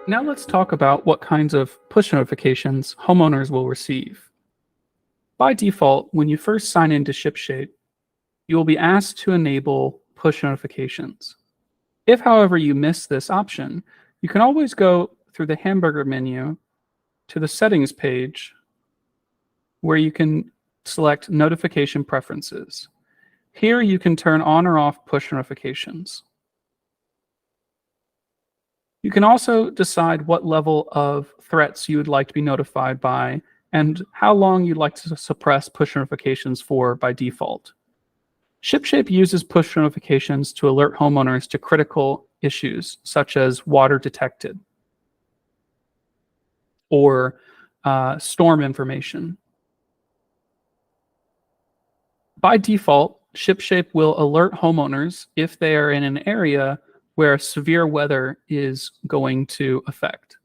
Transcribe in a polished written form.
Now let's talk about what kinds of push notifications homeowners will receive. By default, when you first sign into Shipshape, you will be asked to enable push notifications. If, however, you miss this option, you can always go through the hamburger menu to the settings page where you can select notification preferences. Here you can turn on or off push notifications. You can also decide what level of threats you would like to be notified by and how long you'd like to suppress push notifications for by default. Shipshape uses push notifications to alert homeowners to critical issues such as water detected or storm information. By default, Shipshape will alert homeowners if they are in an area where severe weather is going to affect.